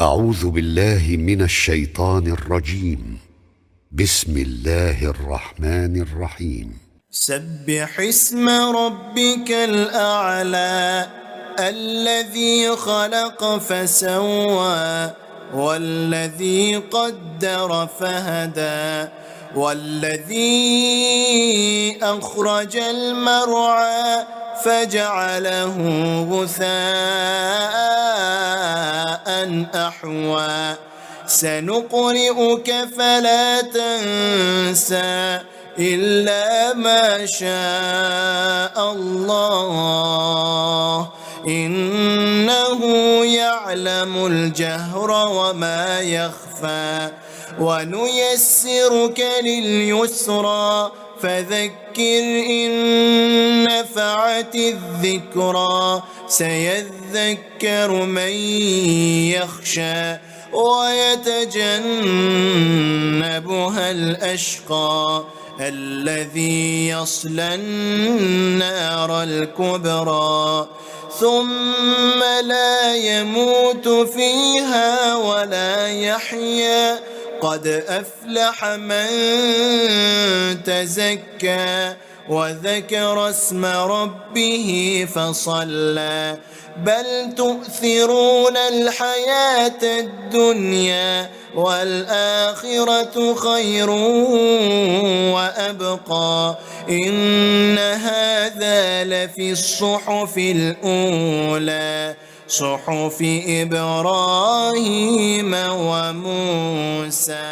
أعوذ بالله من الشيطان الرجيم. بسم الله الرحمن الرحيم. سبح اسم ربك الأعلى الذي خلق فسوى والذي قدر فهدى والذي أخرج المرعى فجعله غثاء أحوى سنقرئك فلا تنسى إلا ما شاء الله إنه يعلم الجهر وما يخفى ونيسرك لليسرى فذكر إن نفعت الذكرى سيذكر من يخشى ويتجنبها الأشقى الذي يصلى النار الكبرى ثم لا يموت فيها ولا يحيا قد أفلح من تزكى وذكر اسم ربه فصلى بل تؤثرون الحياة الدنيا والآخرة خير وأبقى إن هذا لفي الصحف الأولى صحف إبراهيم وموسى.